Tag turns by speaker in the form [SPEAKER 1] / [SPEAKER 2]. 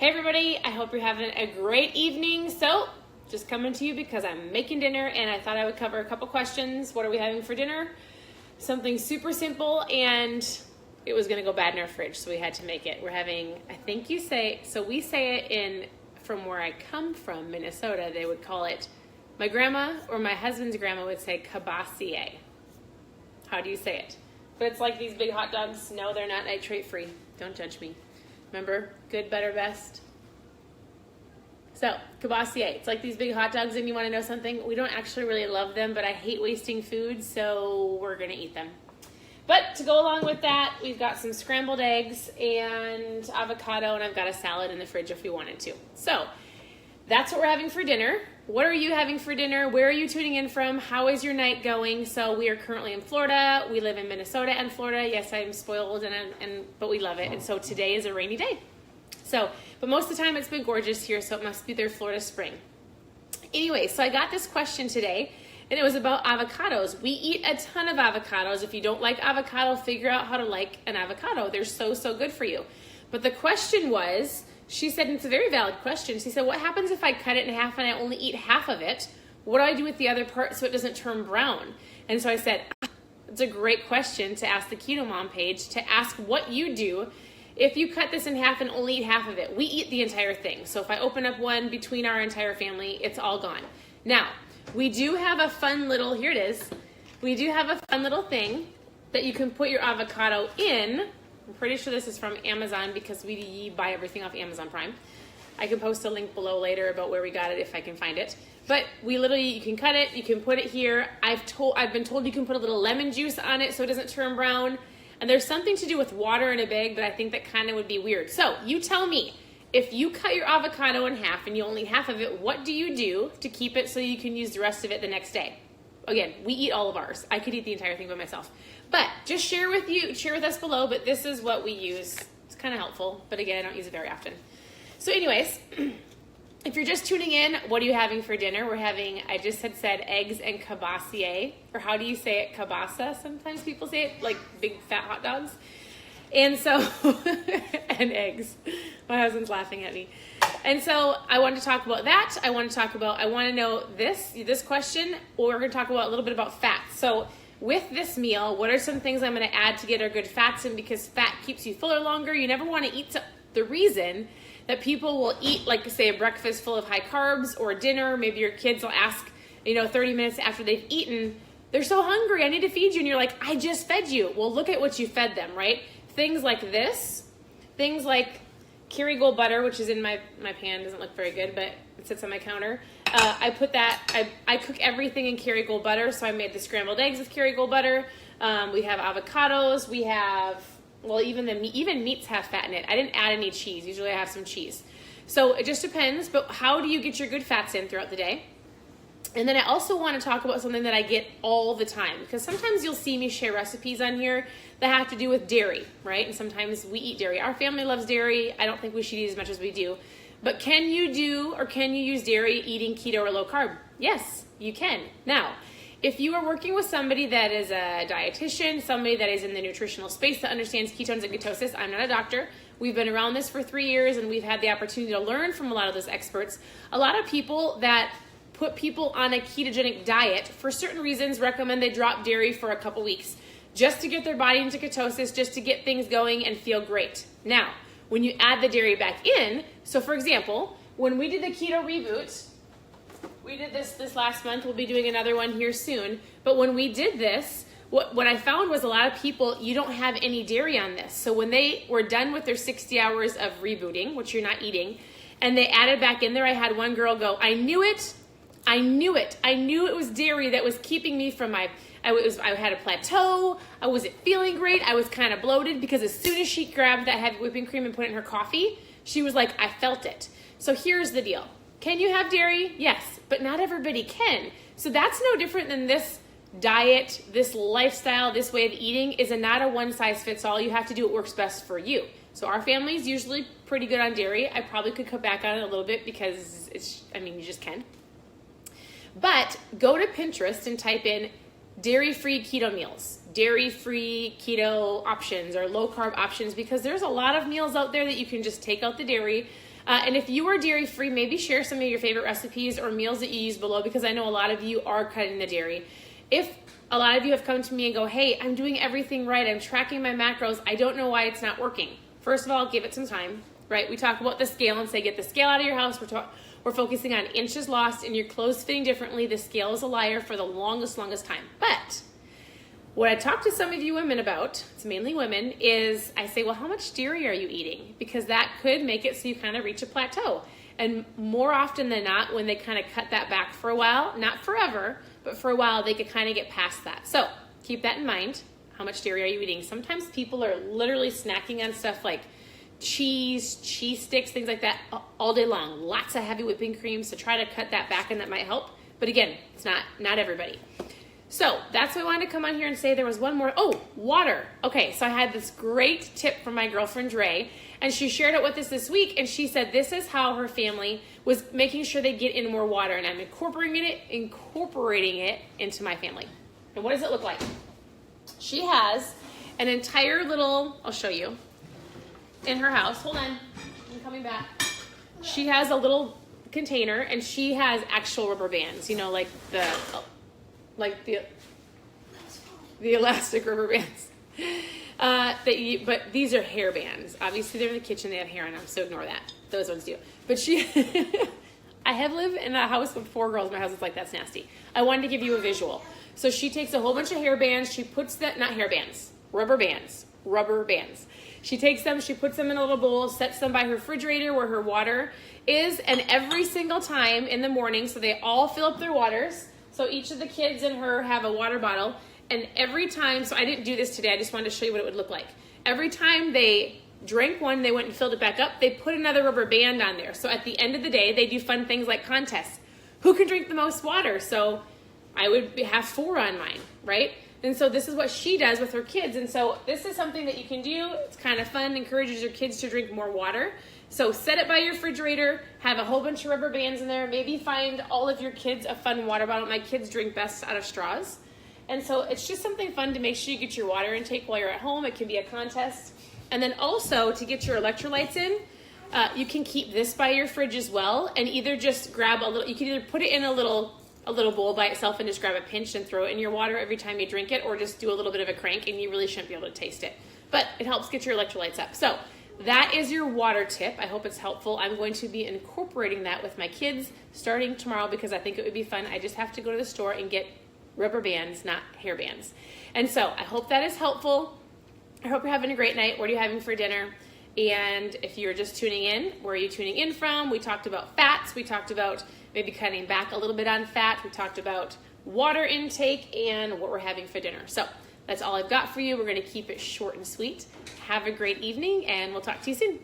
[SPEAKER 1] Hey everybody, I hope you're having a great evening. So, just coming to you because I'm making dinner and I thought I would cover a couple questions. What are we having for dinner? Something super simple, and it was gonna go bad in our fridge, so we had to make it. We're having, we say it from where I come from, Minnesota, they would call it, my grandma or my husband's grandma would say cabassier. How do you say it? But it's like these big hot dogs. No, they're not nitrate free. Don't judge me. Remember, good, better, best. So, cabassier. It's like these big hot dogs, and you want to know something? We don't actually really love them, but I hate wasting food, so we're going to eat them. But to go along with that, we've got some scrambled eggs and avocado, and I've got a salad in the fridge if we wanted to. So, that's what we're having for dinner. What are you having for dinner? Where are you tuning in from? How is your night going? So we are currently in Florida. We live in Minnesota and Florida. Yes, I'm spoiled, but we love it. And so today is a rainy day. So, but most of the time it's been gorgeous here, so it must be their Florida spring. Anyway, so I got this question today, and it was about avocados. We eat a ton of avocados. If you don't like avocado, figure out how to like an avocado. They're so good for you. But the question was, she said, and it's a very valid question, she said, what happens if I cut it in half and I only eat half of it? What do I do with the other part so it doesn't turn brown? And so I said, it's a great question to ask the Keto Mom page, to ask what you do if you cut this in half and only eat half of it. We eat the entire thing. So if I open up one between our entire family, it's all gone. Now, we do have a fun little, here it is, we do have a fun little thing that you can put your avocado in. I'm pretty sure this is from Amazon because we buy everything off Amazon Prime. I can post a link below later about where we got it if I can find it. But we literally, you can cut it, you can put it here. I've been told you can put a little lemon juice on it so it doesn't turn brown. And there's something to do with water in a bag, but I think that kind of would be weird. So you tell me, if you cut your avocado in half and you only eat half of it, what do you do to keep it so you can use the rest of it the next day? Again, we eat all of ours. I could eat the entire thing by myself. But just share with us below, but this is what we use. It's kind of helpful, but again, I don't use it very often. So anyways, if you're just tuning in, what are you having for dinner? We're having, I just had said eggs and cabassier, or how do you say it? Cabasa, sometimes people say it, like big fat hot dogs. And so, and eggs. My husband's laughing at me. And so I wanted to talk about that. I want to know this question, or we're going to talk about a little bit about fat. So with this meal, what are some things I'm going to add to get our good fats in? Because fat keeps you fuller longer. You never want to eat. The reason that people will eat, like say a breakfast full of high carbs or dinner, maybe your kids will ask, 30 minutes after they've eaten, they're so hungry, I need to feed you. And you're like, I just fed you. Well, look at what you fed them, right? Things like this, things like Kerrygold butter, which is in my pan, doesn't look very good, but it sits on my counter. I put that, I cook everything in Kerrygold butter, so I made the scrambled eggs with Kerrygold butter. We have avocados, we have, well, even meats have fat in it. I didn't add any cheese. Usually I have some cheese. So it just depends, but how do you get your good fats in throughout the day? And then I also want to talk about something that I get all the time, because sometimes you'll see me share recipes on here that have to do with dairy, right? And sometimes we eat dairy. Our family loves dairy. I don't think we should eat as much as we do. But can you use dairy eating keto or low carb? Yes, you can. Now, if you are working with somebody that is a dietitian, somebody that is in the nutritional space that understands ketones and ketosis, I'm not a doctor. We've been around this for 3 years, and we've had the opportunity to learn from a lot of those experts. A lot of people that put people on a ketogenic diet for certain reasons recommend they drop dairy for a couple weeks just to get their body into ketosis, just to get things going and feel great. Now, when you add the dairy back in, so for example, when we did the keto reboot, we did this last month, we'll be doing another one here soon, but when we did this, what I found was a lot of people, you don't have any dairy on this. So when they were done with their 60 hours of rebooting, which you're not eating, and they added back in there, I had one girl go, I knew it. I knew it was dairy that was keeping me from I had a plateau. I wasn't feeling great. I was kind of bloated because as soon as she grabbed that heavy whipping cream and put it in her coffee, she was like, I felt it. So here's the deal. Can you have dairy? Yes, but not everybody can. So that's no different than this diet, this lifestyle, this way of eating is not a one size fits all. You have to do what works best for you. So our family is usually pretty good on dairy. I probably could cut back on it a little bit because you just can. But go to Pinterest and type in dairy-free keto meals. dairy-free keto options or low-carb options, because there's a lot of meals out there that you can just take out the dairy. And if you are dairy-free, maybe share some of your favorite recipes or meals that you use below, because I know a lot of you are cutting the dairy. If a lot of you have come to me and go, hey, I'm doing everything right, I'm tracking my macros, I don't know why it's not working. First of all, give it some time, right? We talk about the scale and say, get the scale out of your house. We're focusing on inches lost and your clothes fitting differently. The scale is a liar for the longest time. But what I talk to some of you women about, it's mainly women, is I say, well, how much dairy are you eating? Because that could make it so you kind of reach a plateau. And more often than not, when they kind of cut that back for a while, not forever, but for a while, they could kind of get past that. So keep that in mind. How much dairy are you eating? Sometimes people are literally snacking on stuff like cheese sticks, things like that all day long. Lots of heavy whipping cream, so try to cut that back and that might help. But again, it's not everybody. So that's why I wanted to come on here and say there was one more. Oh, water. Okay, so I had this great tip from my girlfriend Ray, and she shared it with us this week, and she said this is how her family was making sure they get in more water, and I'm incorporating it into my family. And what does it look like? She has an entire little, I'll show you, in her house. Hold on, I'm coming back. She has a little container, and she has actual rubber bands, you know, like the elastic rubber bands. But these are hair bands. Obviously, they're in the kitchen. They have hair on them, so ignore that. Those ones do. But I have lived in a house with 4 girls. My husband's like, that's nasty. I wanted to give you a visual. So she takes a whole bunch of hair bands. She puts rubber bands. She takes them, she puts them in a little bowl, sets them by her refrigerator where her water is, and every single time in the morning, so they all fill up their waters. So each of the kids and her have a water bottle, and every time, so I didn't do this today, I just wanted to show you what it would look like. Every time they drank one, they went and filled it back up, they put another rubber band on there. So at the end of the day, they do fun things like contests. Who can drink the most water? So I would have 4 on mine, right? And so this is what she does with her kids. And so this is something that you can do. It's kind of fun, encourages your kids to drink more water. So set it by your refrigerator, have a whole bunch of rubber bands in there. Maybe find all of your kids a fun water bottle. My kids drink best out of straws. And so it's just something fun to make sure you get your water intake while you're at home. It can be a contest. And then also to get your electrolytes in, you can keep this by your fridge as well. And either just grab a little, you can either put it in a little bowl by itself and just grab a pinch and throw it in your water every time you drink it, or just do a little bit of a crank and you really shouldn't be able to taste it. But it helps get your electrolytes up. So that is your water tip. I hope it's helpful. I'm going to be incorporating that with my kids starting tomorrow because I think it would be fun. I just have to go to the store and get rubber bands, not hair bands. And so I hope that is helpful. I hope you're having a great night. What are you having for dinner? And if you're just tuning in, where are you tuning in from? We talked about fats. We talked about maybe cutting back a little bit on fat. We talked about water intake and what we're having for dinner. So that's all I've got for you. We're going to keep it short and sweet. Have a great evening, and we'll talk to you soon.